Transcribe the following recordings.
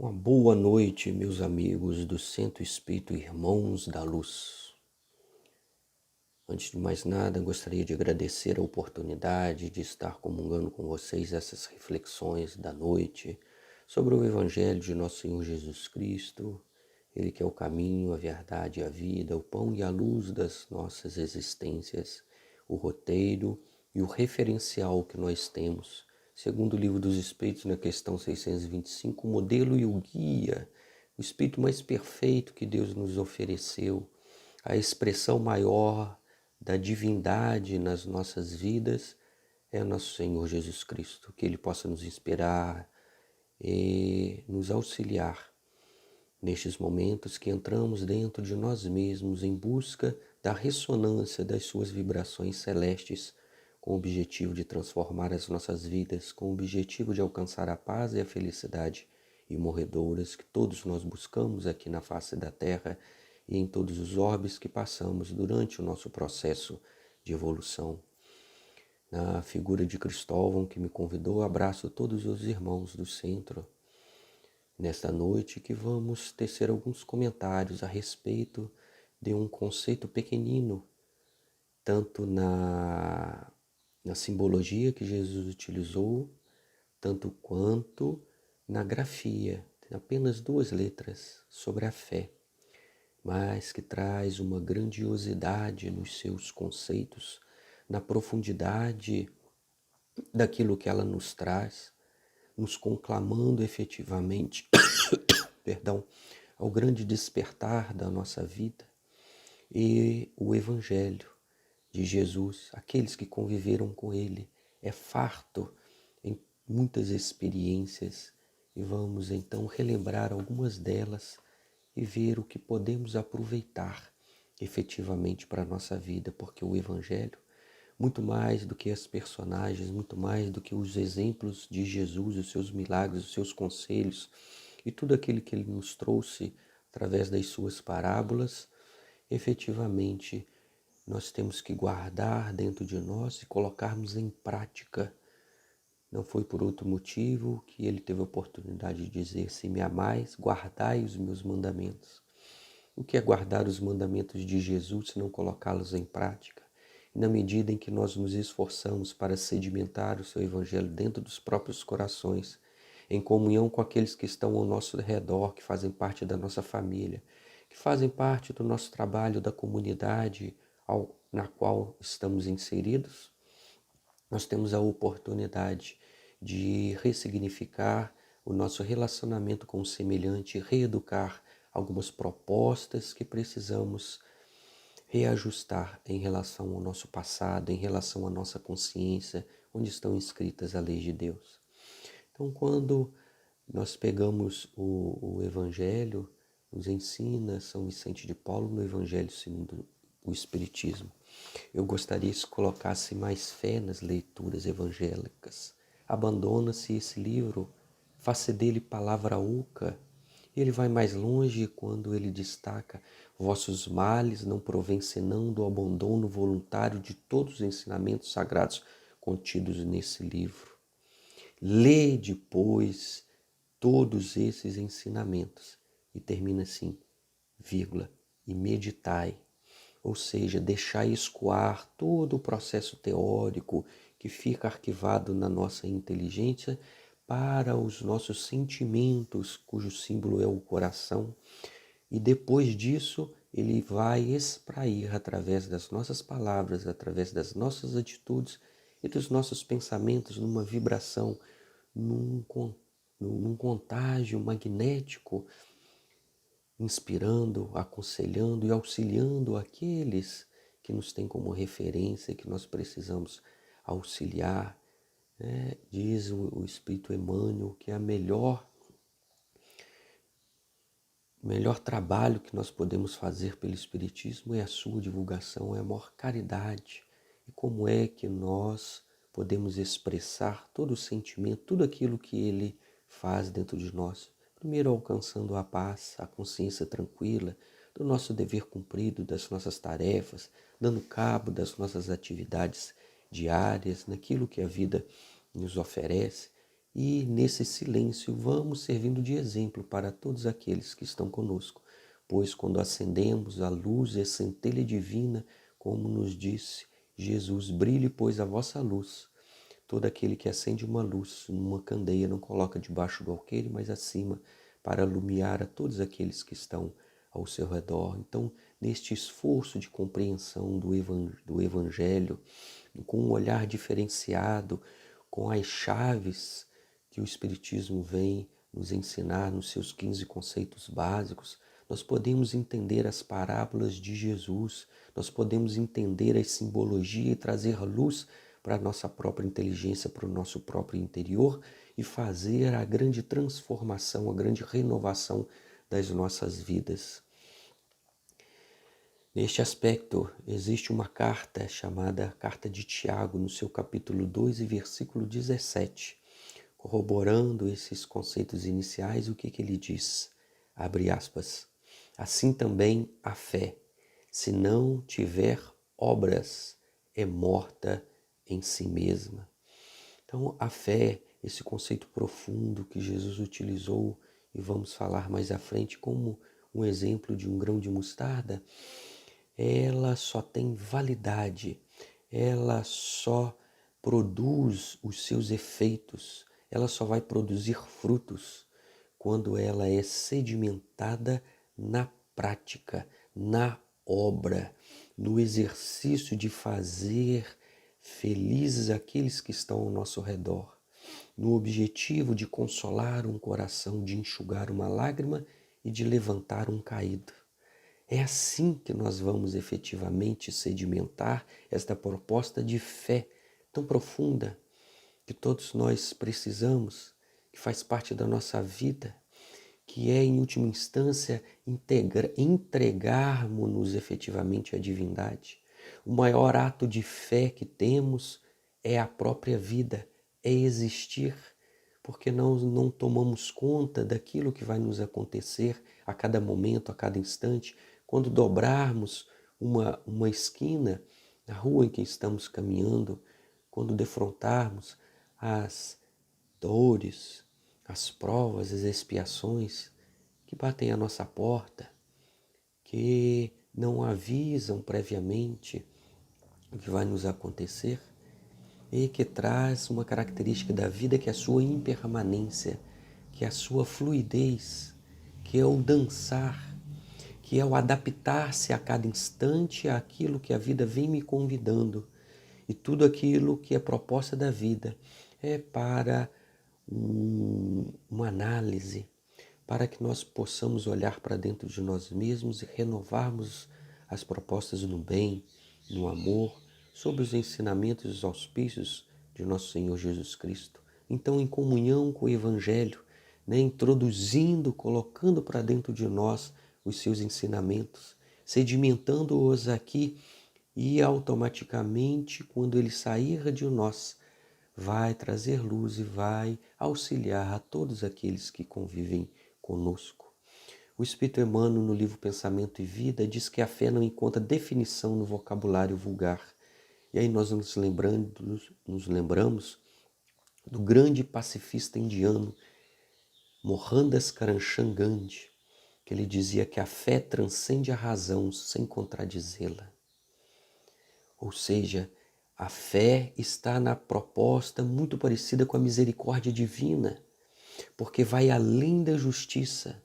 Uma boa noite, meus amigos do Centro Espírito Irmãos da Luz. Antes de mais nada, gostaria de agradecer a oportunidade de estar comungando com vocês essas reflexões da noite sobre o Evangelho de Nosso Senhor Jesus Cristo, Ele que é o caminho, a verdade e a vida, o pão e a luz das nossas existências, o roteiro e o referencial que nós temos, segundo o Livro dos Espíritos, na questão 625, o modelo e o guia, o Espírito mais perfeito que Deus nos ofereceu, a expressão maior da divindade nas nossas vidas é o nosso Senhor Jesus Cristo, que Ele possa nos inspirar e nos auxiliar nestes momentos que entramos dentro de nós mesmos em busca da ressonância das suas vibrações celestes, com o objetivo de transformar as nossas vidas, com o objetivo de alcançar a paz e a felicidade imorredouras que todos nós buscamos aqui na face da Terra e em todos os orbes que passamos durante o nosso processo de evolução. Na figura de Cristóvão, que me convidou, abraço todos os irmãos do centro nesta noite, que vamos tecer alguns comentários a respeito de um conceito pequenino, tanto na simbologia que Jesus utilizou, tanto quanto na grafia, apenas 2 letras sobre a fé, mas que traz uma grandiosidade nos seus conceitos, na profundidade daquilo que ela nos traz, nos conclamando efetivamente, perdão, ao grande despertar da nossa vida. E o Evangelho de Jesus, aqueles que conviveram com Ele, é farto em muitas experiências, e vamos então relembrar algumas delas e ver o que podemos aproveitar efetivamente para a nossa vida, porque o Evangelho, muito mais do que as personagens, muito mais do que os exemplos de Jesus, os seus milagres, os seus conselhos e tudo aquilo que Ele nos trouxe através das suas parábolas, efetivamente nós temos que guardar dentro de nós e colocarmos em prática. Não foi por outro motivo que Ele teve a oportunidade de dizer: se me amais, guardai os meus mandamentos. O que é guardar os mandamentos de Jesus se não colocá-los em prática? E na medida em que nós nos esforçamos para sedimentar o seu Evangelho dentro dos próprios corações, em comunhão com aqueles que estão ao nosso redor, que fazem parte da nossa família, que fazem parte do nosso trabalho, da comunidade na qual estamos inseridos, nós temos a oportunidade de ressignificar o nosso relacionamento com o semelhante, reeducar algumas propostas que precisamos reajustar em relação ao nosso passado, em relação à nossa consciência, onde estão escritas as leis de Deus. Então, quando nós pegamos o Evangelho, nos ensina São Vicente de Paulo no Evangelho segundo o Espiritismo. Eu gostaria que se colocasse mais fé nas leituras evangélicas. Abandona-se esse livro, faça dele palavra oca. Ele vai mais longe quando ele destaca: vossos males não provêm senão do abandono voluntário de todos os ensinamentos sagrados contidos nesse livro. Lede, pois, todos esses ensinamentos. E termina assim, vírgula, e meditai. Ou seja, deixai escoar todo o processo teórico que fica arquivado na nossa inteligência para os nossos sentimentos, cujo símbolo é o coração. E depois disso, ele vai extrair através das nossas palavras, através das nossas atitudes e dos nossos pensamentos, numa vibração, num contágio magnético, inspirando, aconselhando e auxiliando aqueles que nos têm como referência e que nós precisamos auxiliar. Diz o Espírito Emmanuel que o melhor trabalho que nós podemos fazer pelo Espiritismo é a sua divulgação, é a maior caridade. E como é que nós podemos expressar todo o sentimento, tudo aquilo que ele faz dentro de nós? Primeiro, alcançando a paz, a consciência tranquila do nosso dever cumprido, das nossas tarefas, dando cabo das nossas atividades diárias, naquilo que a vida nos oferece. e nesse silêncio vamos servindo de exemplo para todos aqueles que estão conosco, pois quando acendemos a luz e a centelha divina, como nos disse Jesus, brilhe pois a vossa luz. Todo aquele que acende uma luz numa candeia não coloca debaixo do alqueire, mas acima, para iluminar a todos aqueles que estão ao seu redor. Então, neste esforço de compreensão do Evangelho, com um olhar diferenciado, com as chaves que o Espiritismo vem nos ensinar nos seus 15 conceitos básicos, nós podemos entender as parábolas de Jesus, nós podemos entender a simbologia e trazer luz para a nossa própria inteligência, para o nosso próprio interior e fazer a grande transformação, a grande renovação das nossas vidas. Neste aspecto, existe uma carta chamada Carta de Tiago, no seu capítulo 2 e versículo 17, corroborando esses conceitos iniciais, o que ele diz? Abre aspas. Assim também a fé, se não tiver obras, é morta em si mesma. Então, a fé, esse conceito profundo que Jesus utilizou, e vamos falar mais à frente como um exemplo de um grão de mostarda, ela só tem validade, ela só produz os seus efeitos, ela só vai produzir frutos quando ela é sedimentada na prática, na obra, no exercício de fazer felizes aqueles que estão ao nosso redor, no objetivo de consolar um coração, de enxugar uma lágrima e de levantar um caído. É assim que nós vamos efetivamente sedimentar esta proposta de fé tão profunda que todos nós precisamos, que faz parte da nossa vida, que é, em última instância, entregarmos-nos efetivamente à divindade. O maior ato de fé que temos é a própria vida, é existir, porque nós não tomamos conta daquilo que vai nos acontecer a cada momento, a cada instante. Quando dobrarmos uma esquina na rua em que estamos caminhando, quando defrontarmos as dores, as provas, as expiações que batem à nossa porta, que não avisam previamente o que vai nos acontecer e que traz uma característica da vida que é a sua impermanência, que é a sua fluidez, que é o dançar, que é o adaptar-se a cada instante àquilo que a vida vem me convidando. E tudo aquilo que é proposta da vida é para uma análise, para que nós possamos olhar para dentro de nós mesmos e renovarmos as propostas no bem, no amor, sobre os ensinamentos e os auspícios de nosso Senhor Jesus Cristo. Então, em comunhão com o Evangelho, introduzindo, colocando para dentro de nós os seus ensinamentos, sedimentando-os aqui e automaticamente, quando ele sair de nós, vai trazer luz e vai auxiliar a todos aqueles que convivem conosco. O Espírito Emmanuel, no livro Pensamento e Vida, diz que a fé não encontra definição no vocabulário vulgar. E aí nós nos lembramos do grande pacifista indiano, Mohandas Karamchand Gandhi, que ele dizia que a fé transcende a razão sem contradizê-la. Ou seja, a fé está na proposta muito parecida com a misericórdia divina, porque vai além da justiça.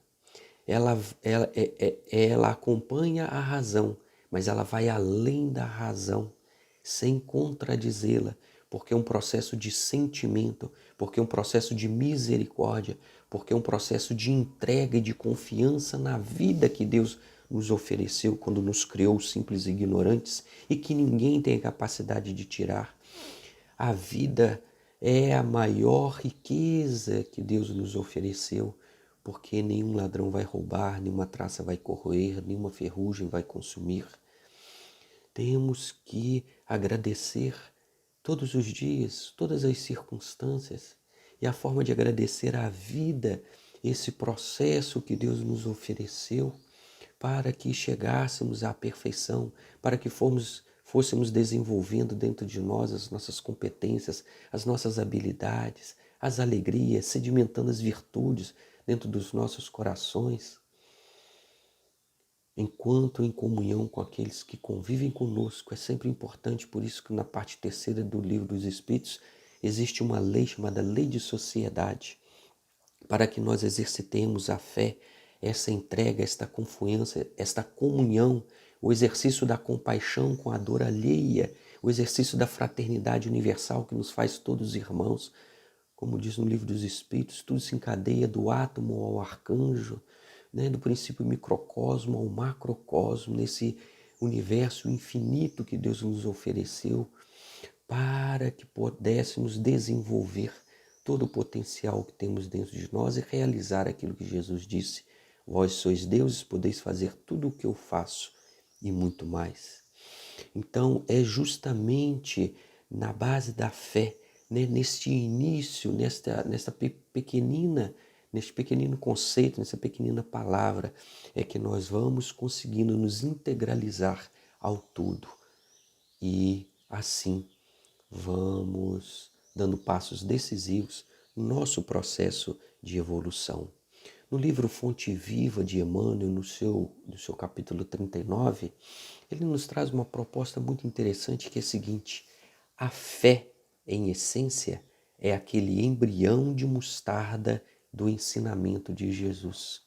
Ela acompanha a razão, mas ela vai além da razão, sem contradizê-la, porque é um processo de sentimento, porque é um processo de misericórdia, porque é um processo de entrega e de confiança na vida que Deus nos ofereceu quando nos criou simples e ignorantes e que ninguém tem a capacidade de tirar. A vida é a maior riqueza que Deus nos ofereceu, porque nenhum ladrão vai roubar, nenhuma traça vai corroer, nenhuma ferrugem vai consumir. Temos que agradecer todos os dias, todas as circunstâncias, e a forma de agradecer à vida, esse processo que Deus nos ofereceu para que chegássemos à perfeição, para que fôssemos desenvolvendo dentro de nós as nossas competências, as nossas habilidades, as alegrias, sedimentando as virtudes dentro dos nossos corações, enquanto em comunhão com aqueles que convivem conosco. É sempre importante, por isso que na parte terceira do Livro dos Espíritos existe uma lei chamada Lei de Sociedade, para que nós exercitemos a fé, essa entrega, esta confluência, esta comunhão, o exercício da compaixão com a dor alheia, o exercício da fraternidade universal que nos faz todos irmãos. Como diz no Livro dos Espíritos, tudo se encadeia do átomo ao arcanjo, né, do princípio microcosmo ao macrocosmo, nesse universo infinito que Deus nos ofereceu, para que pudéssemos desenvolver todo o potencial que temos dentro de nós e realizar aquilo que Jesus disse: vós sois deuses, podeis fazer tudo o que eu faço e muito mais. Então é justamente na base da fé, né, neste início, neste pequenino conceito, nessa pequenina palavra, é que nós vamos conseguindo nos integralizar ao todo. E assim vamos dando passos decisivos no nosso processo de evolução. No livro Fonte Viva de Emmanuel, no seu capítulo 39, ele nos traz uma proposta muito interessante que é a seguinte: a fé, em essência, é aquele embrião de mostarda do ensinamento de Jesus.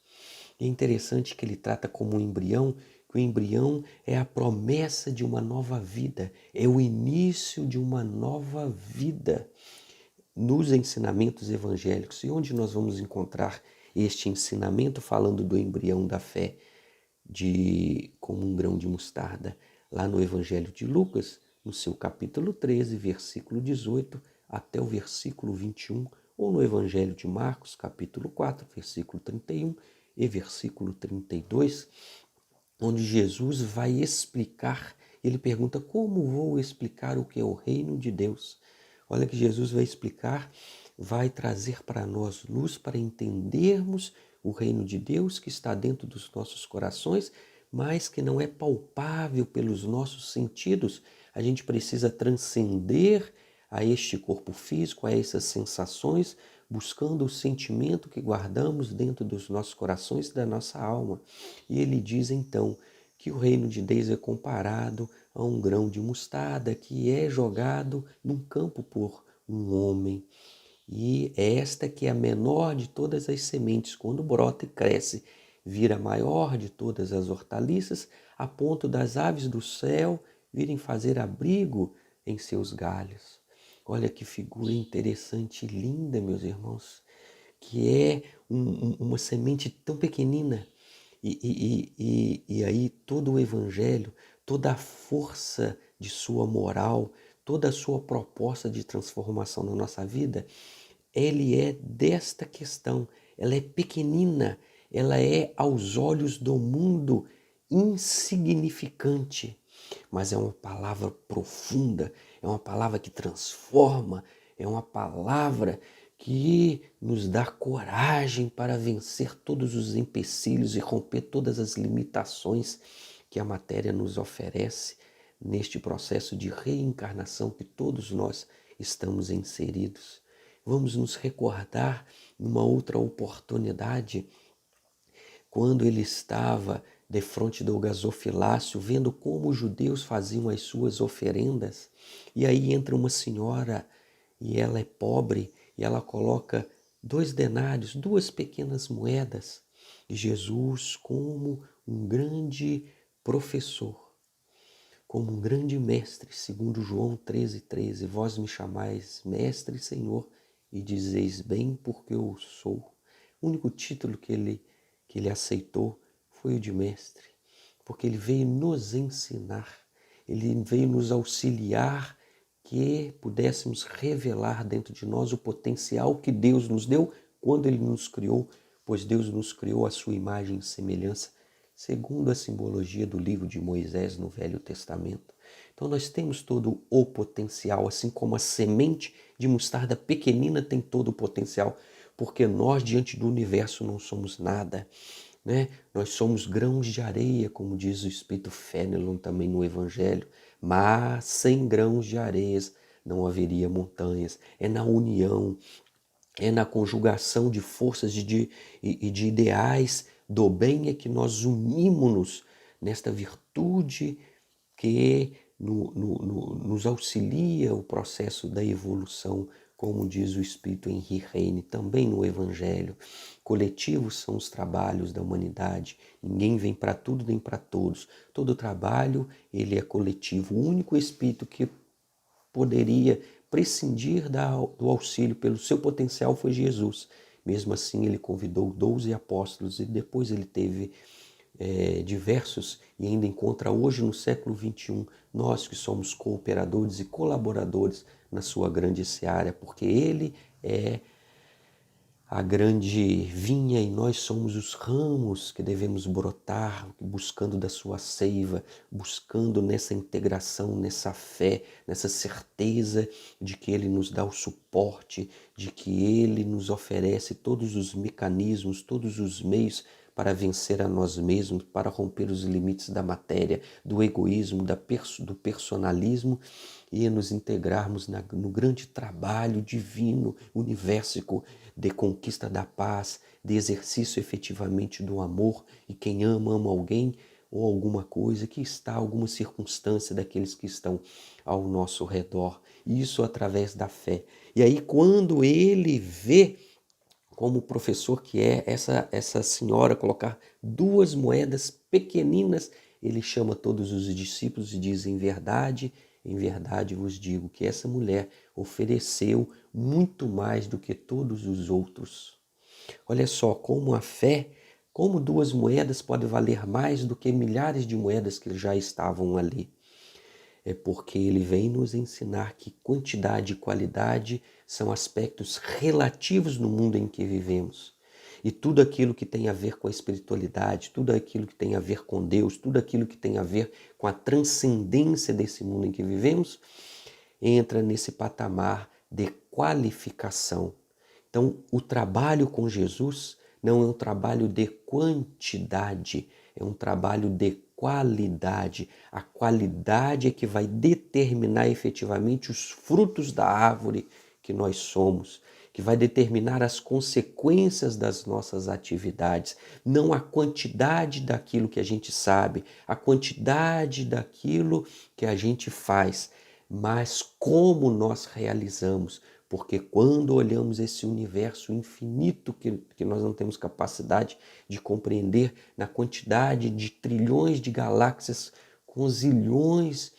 E é interessante que ele trata como um embrião, que o embrião é a promessa de uma nova vida, é o início de uma nova vida nos ensinamentos evangélicos. E onde nós vamos encontrar este ensinamento falando do embrião da fé como um grão de mostarda? Lá no Evangelho de Lucas, no seu capítulo 13, versículo 18 até o versículo 21, ou no Evangelho de Marcos, capítulo 4, versículo 31 e versículo 32, onde Jesus vai explicar, ele pergunta: como vou explicar o que é o reino de Deus? Olha que Jesus vai explicar, vai trazer para nós luz para entendermos o reino de Deus que está dentro dos nossos corações, mas que não é palpável pelos nossos sentidos. A gente precisa transcender a este corpo físico, a essas sensações, buscando o sentimento que guardamos dentro dos nossos corações e da nossa alma. E ele diz então que o reino de Deus é comparado a um grão de mostarda que é jogado num campo por um homem. E esta que é a menor de todas as sementes, quando brota e cresce, vira a maior de todas as hortaliças, a ponto das aves do céu virem fazer abrigo em seus galhos. Olha que figura interessante e linda, meus irmãos, que é uma semente tão pequenina. E aí todo o evangelho, toda a força de sua moral, toda a sua proposta de transformação na nossa vida, ele é desta questão. Ela é pequenina, ela é aos olhos do mundo insignificante, mas é uma palavra profunda, é uma palavra que transforma, é uma palavra que nos dá coragem para vencer todos os empecilhos e romper todas as limitações que a matéria nos oferece neste processo de reencarnação que todos nós estamos inseridos. Vamos nos recordar numa outra oportunidade, quando ele estava defronte do gasofilácio, vendo como os judeus faziam as suas oferendas, e aí entra uma senhora, e ela é pobre, e ela coloca 2 denários, 2 pequenas moedas, e Jesus, como um grande professor, como um grande mestre, segundo João 13:13, vós me chamais mestre e Senhor, e dizeis bem porque eu sou. O único título que ele aceitou foi o de mestre, porque ele veio nos ensinar, ele veio nos auxiliar, que pudéssemos revelar dentro de nós o potencial que Deus nos deu quando ele nos criou, pois Deus nos criou à sua imagem e semelhança, segundo a simbologia do livro de Moisés no Velho Testamento. Então nós temos todo o potencial, assim como a semente de mostarda pequenina tem todo o potencial, porque nós diante do universo não somos nada, né? Nós somos grãos de areia, como diz o Espírito Fénelon também no Evangelho, mas sem grãos de areias não haveria montanhas. É na união, é na conjugação de forças e de ideais do bem é que nós unimos-nos nesta virtude que nos auxilia o processo da evolução, como diz o Espírito Henri Reine, também no Evangelho. Coletivos são os trabalhos da humanidade. Ninguém vem para tudo nem para todos. Todo trabalho ele é coletivo. O único Espírito que poderia prescindir do auxílio pelo seu potencial foi Jesus. Mesmo assim, ele convidou 12 apóstolos e depois ele teve diversos e ainda encontra hoje no século XXI, nós que somos cooperadores e colaboradores na sua grande seara, porque ele é a grande vinha e nós somos os ramos que devemos brotar, buscando da sua seiva, buscando nessa integração, nessa fé, nessa certeza de que ele nos dá o suporte, de que ele nos oferece todos os mecanismos, todos os meios para vencer a nós mesmos, para romper os limites da matéria, do egoísmo, do personalismo e nos integrarmos no grande trabalho divino, universico, de conquista da paz, de exercício efetivamente do amor, e quem ama, ama alguém ou alguma coisa que está, alguma circunstância daqueles que estão ao nosso redor. Isso através da fé. E aí quando ele vê, como professor que é, essa senhora colocar 2 moedas pequeninas, ele chama todos os discípulos e diz: em verdade vos digo que essa mulher ofereceu muito mais do que todos os outros. Olha só como a fé, como 2 moedas podem valer mais do que milhares de moedas que já estavam ali. É porque ele vem nos ensinar que quantidade e qualidade são aspectos relativos no mundo em que vivemos. E tudo aquilo que tem a ver com a espiritualidade, tudo aquilo que tem a ver com Deus, tudo aquilo que tem a ver com a transcendência desse mundo em que vivemos, entra nesse patamar de qualificação. Então, o trabalho com Jesus não é um trabalho de quantidade, é um trabalho de qualidade. A qualidade é que vai determinar efetivamente os frutos da árvore que nós somos, que vai determinar as consequências das nossas atividades, não a quantidade daquilo que a gente sabe, a quantidade daquilo que a gente faz, mas como nós realizamos. Porque quando olhamos esse universo infinito que nós não temos capacidade de compreender, na quantidade de trilhões de galáxias, com zilhões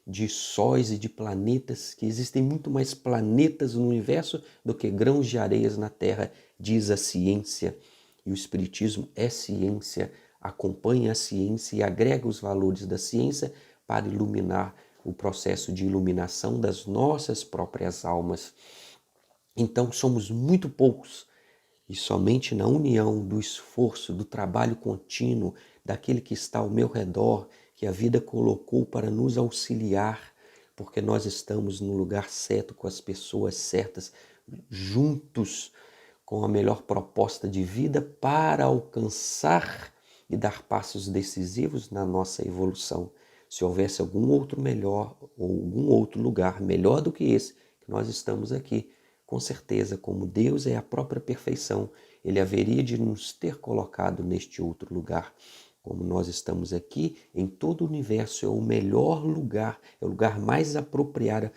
de sóis e de planetas, que existem muito mais planetas no universo do que grãos de areias na Terra, diz a ciência. E o Espiritismo é ciência, acompanha a ciência e agrega os valores da ciência para iluminar o processo de iluminação das nossas próprias almas. Então somos muito poucos e somente na união do esforço, do trabalho contínuo, daquele que está ao meu redor, que a vida colocou para nos auxiliar, porque nós estamos no lugar certo, com as pessoas certas, juntos, com a melhor proposta de vida para alcançar e dar passos decisivos na nossa evolução. Se houvesse algum outro melhor ou algum outro lugar melhor do que esse que nós estamos aqui, com certeza, como Deus é a própria perfeição, Ele haveria de nos ter colocado neste outro lugar. Como nós estamos aqui, em todo o universo, é o melhor lugar, é o lugar mais apropriado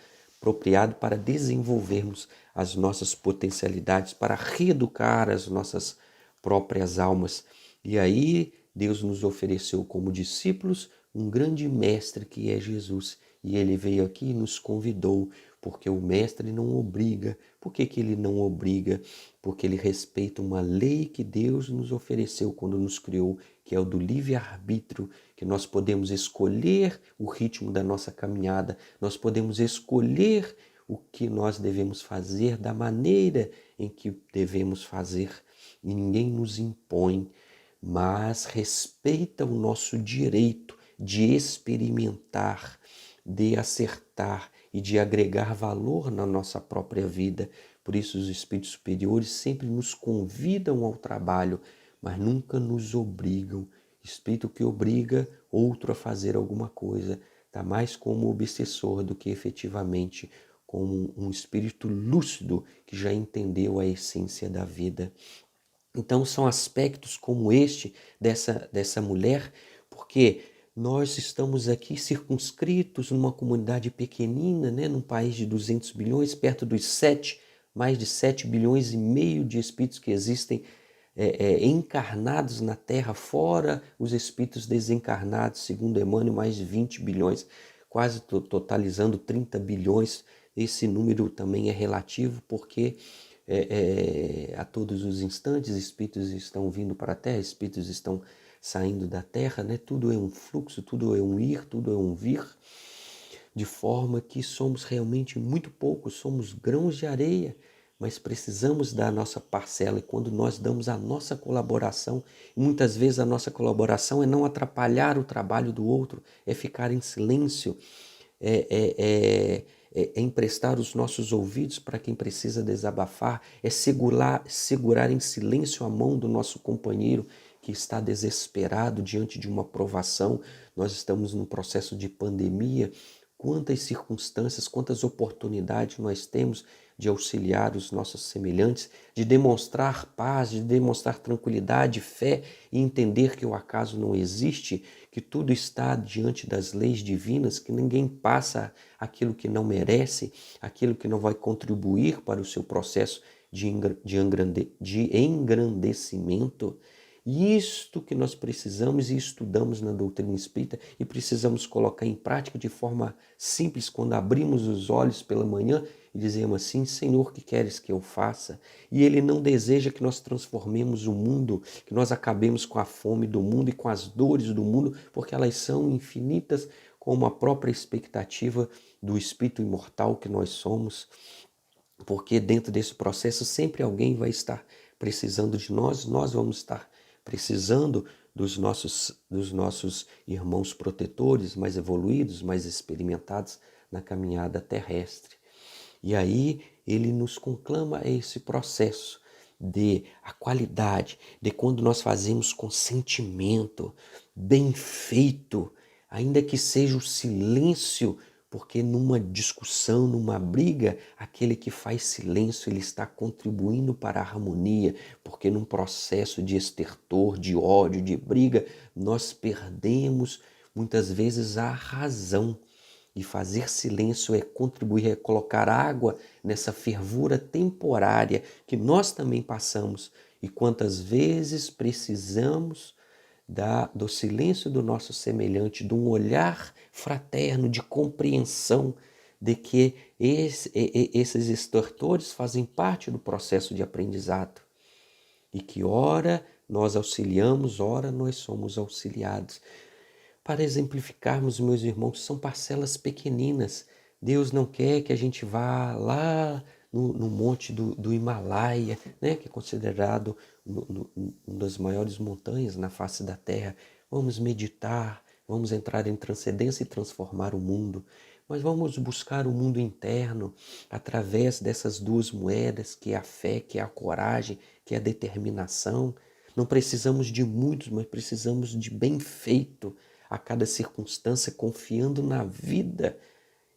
para desenvolvermos as nossas potencialidades, para reeducar as nossas próprias almas. E aí Deus nos ofereceu como discípulos um grande mestre que é Jesus. E ele veio aqui e nos convidou, porque o mestre não obriga. Por que ele não obriga? Porque ele respeita uma lei que Deus nos ofereceu quando nos criou, que é o do livre-arbítrio, que nós podemos escolher o ritmo da nossa caminhada, nós podemos escolher o que nós devemos fazer, da maneira em que devemos fazer, e ninguém nos impõe, mas respeita o nosso direito de experimentar, de acertar e de agregar valor na nossa própria vida. Por isso os espíritos superiores sempre nos convidam ao trabalho, mas nunca nos obrigam. Espírito que obriga outro a fazer alguma coisa está mais como obsessor do que efetivamente como um espírito lúcido que já entendeu a essência da vida. Então são aspectos como este dessa mulher, porque nós estamos aqui circunscritos numa comunidade pequenina, né, num país de 200 bilhões, perto dos mais de 7 bilhões e meio de espíritos que existem encarnados na Terra, fora os espíritos desencarnados, segundo Emmanuel, mais de 20 bilhões, quase totalizando 30 bilhões. Esse número também é relativo, porque a todos os instantes espíritos estão vindo para a Terra, espíritos estão saindo da Terra, né? Tudo é um fluxo, tudo é um ir, tudo é um vir, de forma que somos realmente muito poucos, somos grãos de areia, mas precisamos dar a nossa parcela, e quando nós damos a nossa colaboração, muitas vezes a nossa colaboração é não atrapalhar o trabalho do outro, é ficar em silêncio, é emprestar os nossos ouvidos para quem precisa desabafar, é segurar em silêncio a mão do nosso companheiro que está desesperado diante de uma provação. Nós estamos num processo de pandemia. Quantas circunstâncias, quantas oportunidades nós temos de auxiliar os nossos semelhantes, de demonstrar paz, de demonstrar tranquilidade, fé e entender que o acaso não existe, que tudo está diante das leis divinas, que ninguém passa aquilo que não merece, aquilo que não vai contribuir para o seu processo de engrandecimento. Isto que nós precisamos e estudamos na doutrina espírita e precisamos colocar em prática de forma simples quando abrimos os olhos pela manhã e dizemos assim: Senhor, que queres que eu faça? E Ele não deseja que nós transformemos o mundo, que nós acabemos com a fome do mundo e com as dores do mundo, porque elas são infinitas como a própria expectativa do espírito imortal que nós somos, porque dentro desse processo sempre alguém vai estar precisando de nós, nós vamos estar precisando dos nossos irmãos protetores mais evoluídos, mais experimentados na caminhada terrestre. E aí ele nos conclama a esse processo de a qualidade, de quando nós fazemos com sentimento, bem feito, ainda que seja o silêncio, porque numa discussão, numa briga, aquele que faz silêncio, ele está contribuindo para a harmonia, porque num processo de estertor, de ódio, de briga, nós perdemos muitas vezes a razão. E fazer silêncio é contribuir, é colocar água nessa fervura temporária que nós também passamos. E quantas vezes precisamos do silêncio do nosso semelhante, de um olhar fraterno, de compreensão de que esses extortores fazem parte do processo de aprendizado. E que ora nós auxiliamos, ora nós somos auxiliados. Para exemplificarmos, meus irmãos, são parcelas pequeninas. Deus não quer que a gente vá lá no monte do Himalaia, né, que é considerado uma das maiores montanhas na face da Terra. Vamos meditar, vamos entrar em transcendência e transformar o mundo. Mas vamos buscar o mundo interno através dessas duas moedas, que é a fé, que é a coragem, que é a determinação. Não precisamos de muitos, mas precisamos de bem feito a cada circunstância, confiando na vida.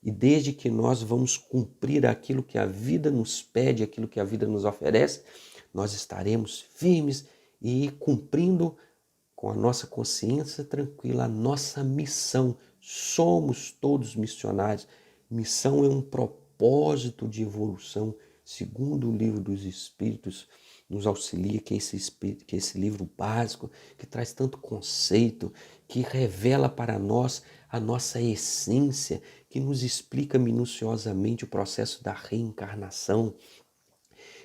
E desde que nós vamos cumprir aquilo que a vida nos pede, aquilo que a vida nos oferece, nós estaremos firmes e cumprindo com a nossa consciência tranquila a nossa missão. Somos todos missionários. Missão é um propósito de evolução, segundo o Livro dos Espíritos nos auxilia, que é esse livro básico, que traz tanto conceito, que revela para nós a nossa essência, que nos explica minuciosamente o processo da reencarnação,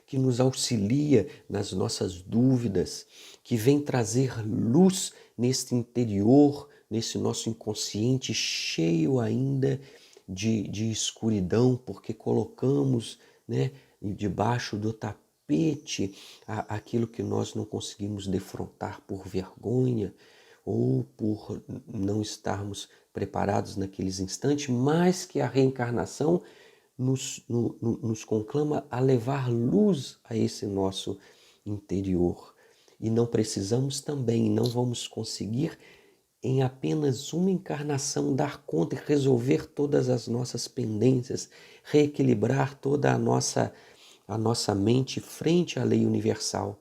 que nos auxilia nas nossas dúvidas, que vem trazer luz neste interior, nesse nosso inconsciente cheio ainda de escuridão, porque colocamos, né, debaixo do tapete aquilo que nós não conseguimos defrontar por vergonha ou por não estarmos preparados naqueles instantes, mas que a reencarnação nos conclama a levar luz a esse nosso interior. E não precisamos também, não vamos conseguir em apenas uma encarnação, dar conta e resolver todas as nossas pendências, reequilibrar toda a nossa mente frente à lei universal.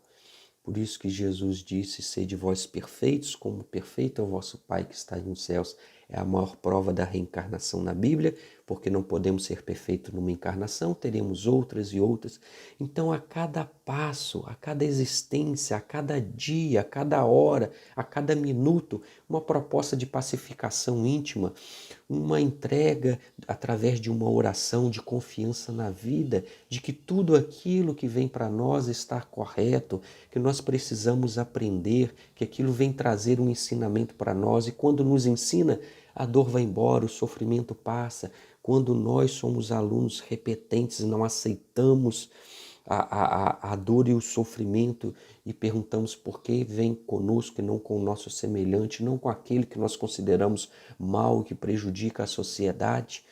Por isso que Jesus disse, sede vós perfeitos, como perfeito é o vosso Pai que está nos céus. É a maior prova da reencarnação na Bíblia, porque não podemos ser perfeitos numa encarnação, teremos outras e outras. Então, a cada passo, a cada existência, a cada dia, a cada hora, a cada minuto, uma proposta de pacificação íntima, uma entrega através de uma oração de confiança na vida, de que tudo aquilo que vem para nós está correto, que nós precisamos aprender, que aquilo vem trazer um ensinamento para nós, e quando nos ensina, a dor vai embora, o sofrimento passa. Quando nós somos alunos repetentes e não aceitamos a dor e o sofrimento e perguntamos por que vem conosco e não com o nosso semelhante, não com aquele que nós consideramos mal e que prejudica a sociedade,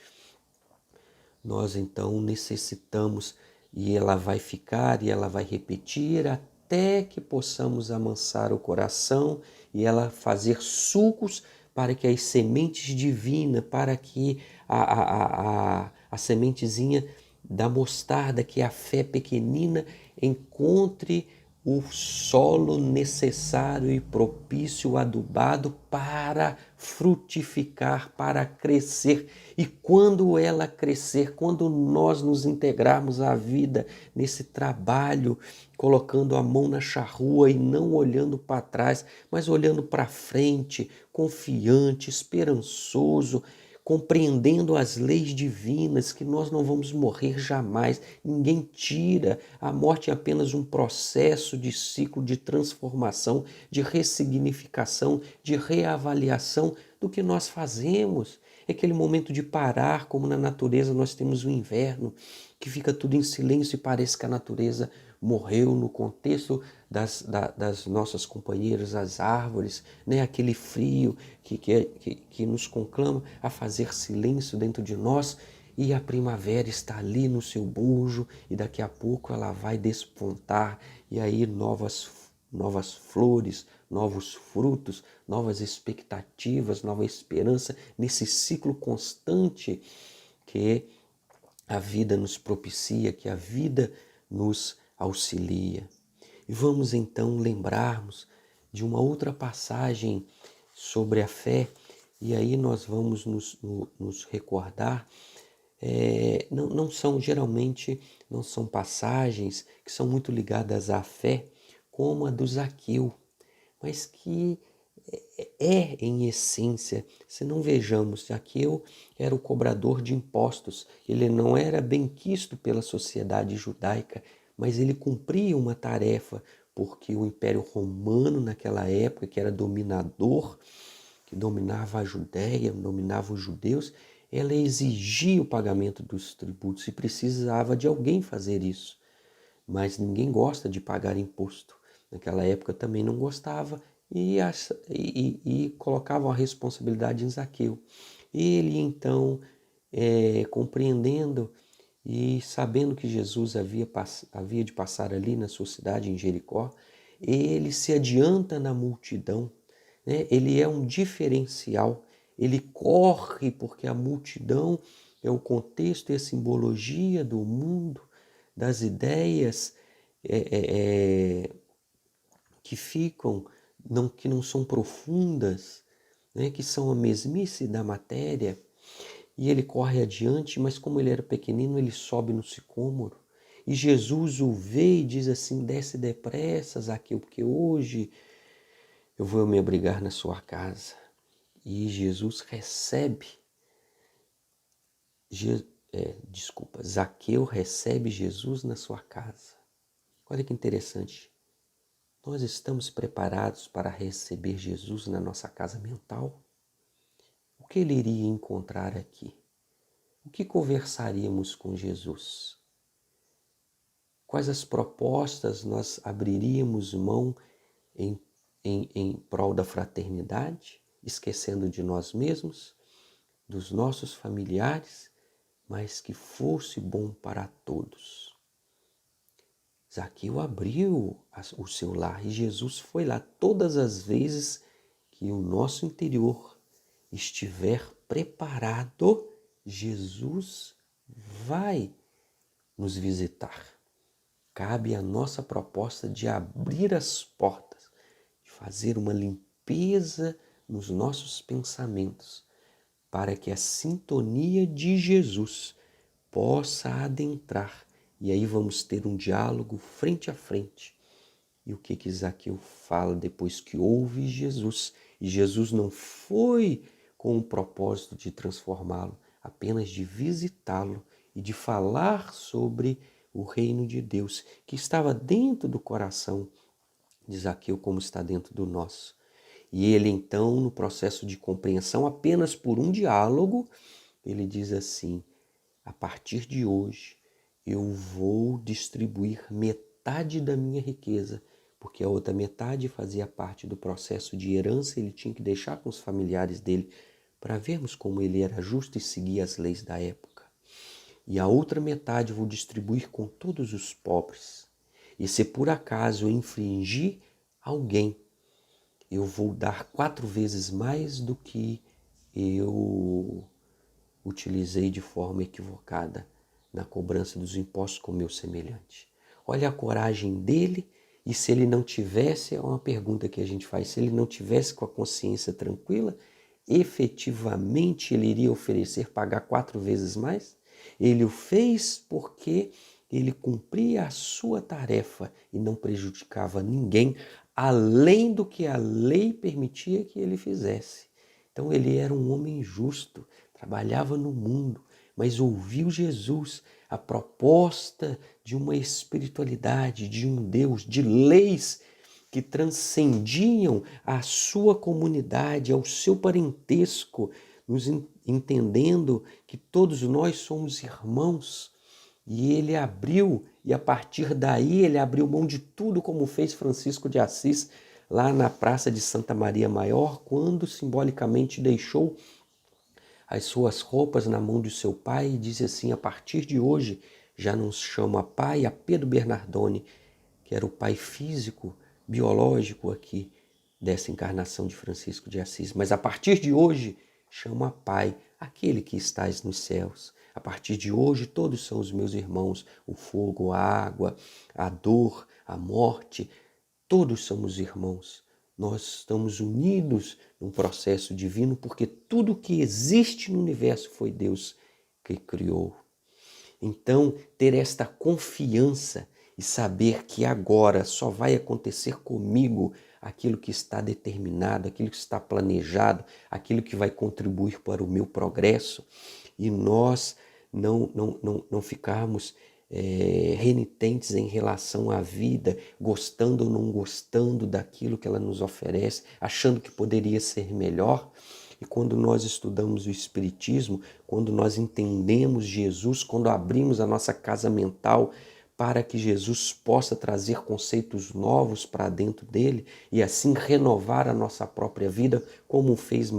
nós então necessitamos, e ela vai ficar e ela vai repetir até que possamos amansar o coração e ela fazer sucos para que as sementes divinas, para que a sementezinha da mostarda, que é a fé pequenina, encontre o solo necessário e propício, adubado para frutificar, para crescer. E quando ela crescer, quando nós nos integrarmos à vida nesse trabalho, colocando a mão na charrua e não olhando para trás, mas olhando para frente, confiante, esperançoso, compreendendo as leis divinas, que nós não vamos morrer jamais, ninguém tira, a morte é apenas um processo de ciclo de transformação, de ressignificação, de reavaliação do que nós fazemos. É aquele momento de parar, como na natureza nós temos o inverno, que fica tudo em silêncio e parece que a natureza morreu no contexto das nossas companheiras, as árvores, né? Aquele frio que nos conclama a fazer silêncio dentro de nós, e a primavera está ali no seu bojo e daqui a pouco ela vai despontar e aí novas flores, novos frutos, novas expectativas, nova esperança nesse ciclo constante que a vida nos propicia, que a vida nos auxilia. E vamos então lembrarmos de uma outra passagem sobre a fé, e aí nós vamos nos recordar, geralmente não são passagens que são muito ligadas à fé, como a do Zaqueu, mas que em essência, se não vejamos, Zaqueu era o cobrador de impostos, ele não era bem quisto pela sociedade judaica, mas ele cumpria uma tarefa, porque o Império Romano naquela época, que era dominador, que dominava a Judéia, dominava os judeus, ela exigia o pagamento dos tributos e precisava de alguém fazer isso. Mas ninguém gosta de pagar imposto. Naquela época também não gostava e colocavam a responsabilidade em Zaqueu. Ele então, compreendendo e sabendo que Jesus havia de passar ali na sua cidade, em Jericó, ele se adianta na multidão, né? Ele é um diferencial, ele corre porque a multidão é o contexto e a simbologia do mundo, das ideias que ficam, que não são profundas, né? Que são a mesmice da matéria. E ele corre adiante, mas como ele era pequenino, ele sobe no sicômoro. E Jesus o vê e diz assim, desce depressa, Zaqueu, porque hoje eu vou me abrigar na sua casa. E Jesus recebe, Zaqueu recebe Jesus na sua casa. Olha que interessante. Nós estamos preparados para receber Jesus na nossa casa mental? O que ele iria encontrar aqui? O que conversaríamos com Jesus? Quais as propostas nós abriríamos mão em prol da fraternidade, esquecendo de nós mesmos, dos nossos familiares, mas que fosse bom para todos? Zaqueu abriu o seu lar e Jesus foi lá todas as vezes que o nosso interior estiver preparado, Jesus vai nos visitar. Cabe a nossa proposta de abrir as portas, de fazer uma limpeza nos nossos pensamentos, para que a sintonia de Jesus possa adentrar. E aí vamos ter um diálogo frente a frente. E o que Zaqueu fala depois que ouve Jesus? E Jesus não foi com o propósito de transformá-lo, apenas de visitá-lo e de falar sobre o reino de Deus, que estava dentro do coração de Zaqueu, como está dentro do nosso. E ele então, no processo de compreensão, apenas por um diálogo, ele diz assim: a partir de hoje eu vou distribuir metade da minha riqueza, porque a outra metade fazia parte do processo de herança, ele tinha que deixar com os familiares dele, para vermos como ele era justo e seguia as leis da época. E a outra metade eu vou distribuir com todos os pobres. E se por acaso eu infringir alguém, eu vou dar 4 vezes mais do que eu utilizei de forma equivocada na cobrança dos impostos com meu semelhante. Olha a coragem dele, e se ele não tivesse, é uma pergunta que a gente faz, se ele não tivesse com a consciência tranquila, efetivamente ele iria oferecer pagar 4 vezes mais? Ele o fez porque ele cumpria a sua tarefa e não prejudicava ninguém, além do que a lei permitia que ele fizesse. Então ele era um homem justo, trabalhava no mundo, mas ouviu Jesus, a proposta de uma espiritualidade, de um Deus, de leis que transcendiam a sua comunidade, ao seu parentesco, nos entendendo que todos nós somos irmãos. E ele abriu, e a partir daí ele abriu mão de tudo, como fez Francisco de Assis, lá na Praça de Santa Maria Maior, quando simbolicamente deixou as suas roupas na mão de seu pai e disse assim: a partir de hoje já não se chama pai a Pedro Bernardoni, que era o pai físico, biológico aqui dessa encarnação de Francisco de Assis, mas a partir de hoje chama pai aquele que estás nos céus. A partir de hoje todos são os meus irmãos, o fogo, a água, a dor, a morte, todos somos irmãos. Nós estamos unidos num processo divino porque tudo que existe no universo foi Deus que criou. Então, ter esta confiança e saber que agora só vai acontecer comigo aquilo que está determinado, aquilo que está planejado, aquilo que vai contribuir para o meu progresso, e nós não ficarmos renitentes em relação à vida, gostando ou não gostando daquilo que ela nos oferece, achando que poderia ser melhor. E quando nós estudamos o Espiritismo, quando nós entendemos Jesus, quando abrimos a nossa casa mental para que Jesus possa trazer conceitos novos para dentro dele e assim renovar a nossa própria vida, como fez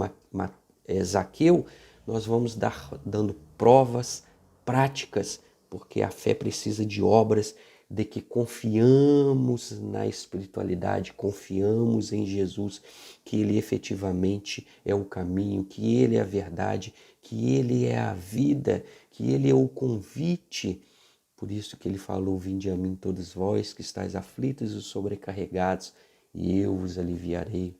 Zaqueu, nós vamos dando provas práticas, porque a fé precisa de obras, de que confiamos na espiritualidade, confiamos em Jesus, que Ele efetivamente é o caminho, que Ele é a verdade, que Ele é a vida, que Ele é o convite. Por isso que Ele falou: vinde a mim todos vós que estáis aflitos e sobrecarregados, e eu vos aliviarei.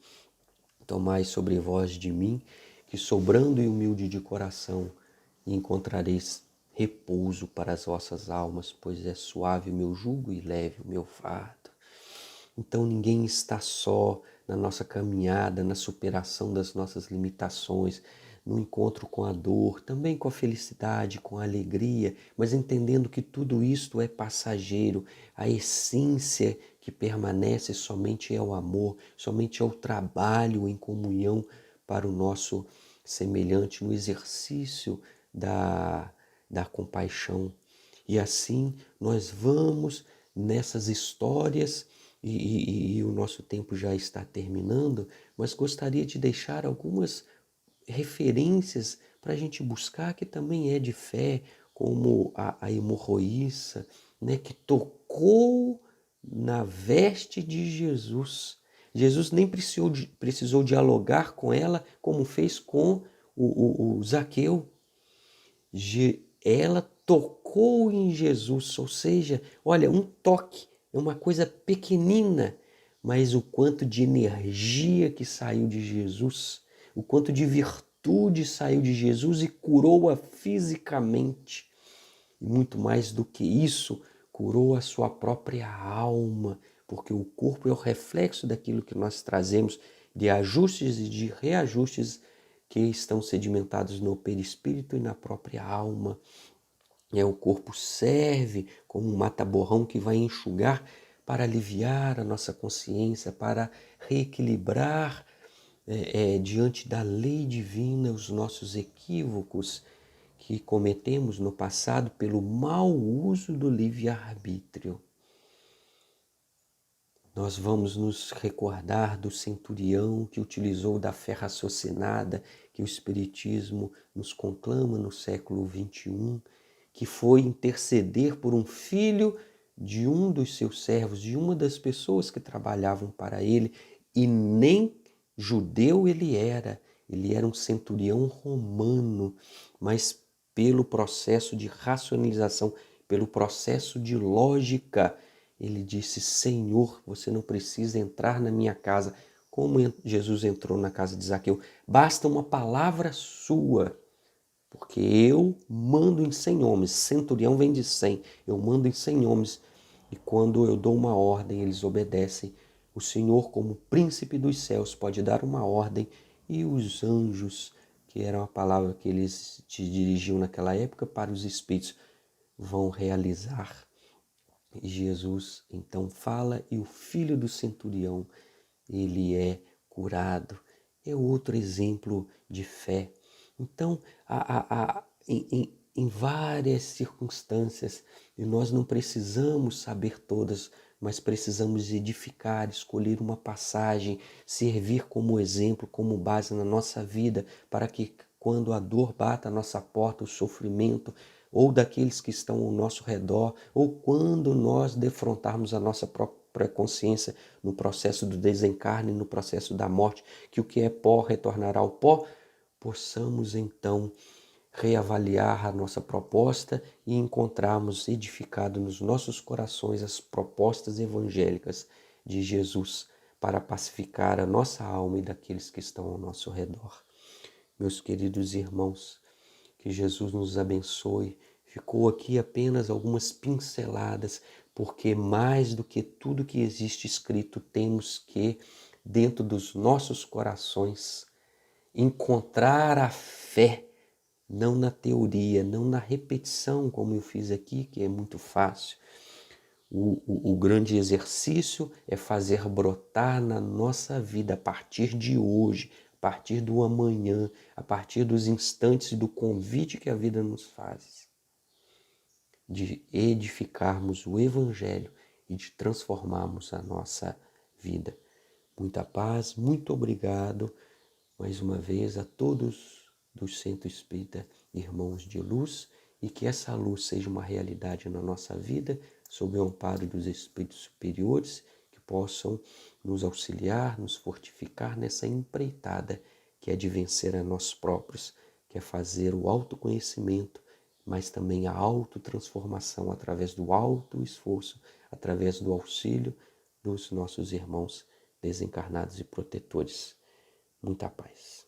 Tomai sobre vós de mim, que sou brando e humilde de coração, e encontrareis repouso para as vossas almas, pois é suave o meu jugo e leve o meu fardo. Então ninguém está só na nossa caminhada, na superação das nossas limitações, no encontro com a dor, também com a felicidade, com a alegria, mas entendendo que tudo isto é passageiro. A essência que permanece somente é o amor, somente é o trabalho em comunhão para o nosso semelhante, no exercício da compaixão. E assim nós vamos nessas histórias, e o nosso tempo já está terminando, mas gostaria de deixar algumas referências para a gente buscar, que também é de fé, como a hemorroíça, né, que tocou na veste de Jesus, Jesus nem precisou dialogar com ela como fez com o Zaqueu. Ela tocou em Jesus, ou seja, olha, um toque é uma coisa pequenina, mas o quanto de energia que saiu de Jesus, o quanto de virtude saiu de Jesus e curou-a fisicamente. E muito mais do que isso, curou a sua própria alma, porque o corpo é o reflexo daquilo que nós trazemos de ajustes e de reajustes que estão sedimentados no perispírito e na própria alma. O corpo serve como um mata-borrão que vai enxugar para aliviar a nossa consciência, para reequilibrar diante da lei divina os nossos equívocos que cometemos no passado pelo mau uso do livre-arbítrio. Nós vamos nos recordar do centurião que utilizou da fé raciocinada que o Espiritismo nos conclama no século XXI, que foi interceder por um filho de um dos seus servos, de uma das pessoas que trabalhavam para ele, e nem judeu ele era um centurião romano, mas pelo processo de racionalização, pelo processo de lógica, ele disse: Senhor, você não precisa entrar na minha casa, como Jesus entrou na casa de Zaqueu. Basta uma palavra sua, porque eu mando em 100 homens. Centurião vem de 100. Eu mando em 100 homens. E quando eu dou uma ordem, eles obedecem. O Senhor, como príncipe dos céus, pode dar uma ordem e os anjos, que era a palavra que eles te dirigiam naquela época para os espíritos, vão realizar. E Jesus então fala e o filho do centurião, ele é curado. É outro exemplo de fé. Então, em várias circunstâncias, e nós não precisamos saber todas, mas precisamos edificar, escolher uma passagem, servir como exemplo, como base na nossa vida, para que quando a dor bata a nossa porta, o sofrimento, ou daqueles que estão ao nosso redor, ou quando nós defrontarmos a nossa própria consciência no processo do desencarne, no processo da morte, que o que é pó retornará ao pó, possamos então reavaliar a nossa proposta e encontrarmos edificado nos nossos corações as propostas evangélicas de Jesus para pacificar a nossa alma e daqueles que estão ao nosso redor. Meus queridos irmãos, que Jesus nos abençoe. Ficou aqui apenas algumas pinceladas, porque mais do que tudo que existe escrito, temos que, dentro dos nossos corações, encontrar a fé, não na teoria, não na repetição, como eu fiz aqui, que é muito fácil. O grande exercício é fazer brotar na nossa vida, a partir de hoje, a partir do amanhã, a partir dos instantes e do convite que a vida nos faz, de edificarmos o Evangelho e de transformarmos a nossa vida. Muita paz, muito obrigado mais uma vez a todos do Centro Espírita Irmãos de Luz, e que essa luz seja uma realidade na nossa vida, sob o amparo dos Espíritos superiores, que possam nos auxiliar, nos fortificar nessa empreitada que é de vencer a nós próprios, que é fazer o autoconhecimento, mas também a autotransformação através do autoesforço, através do auxílio dos nossos irmãos desencarnados e protetores. Muita paz.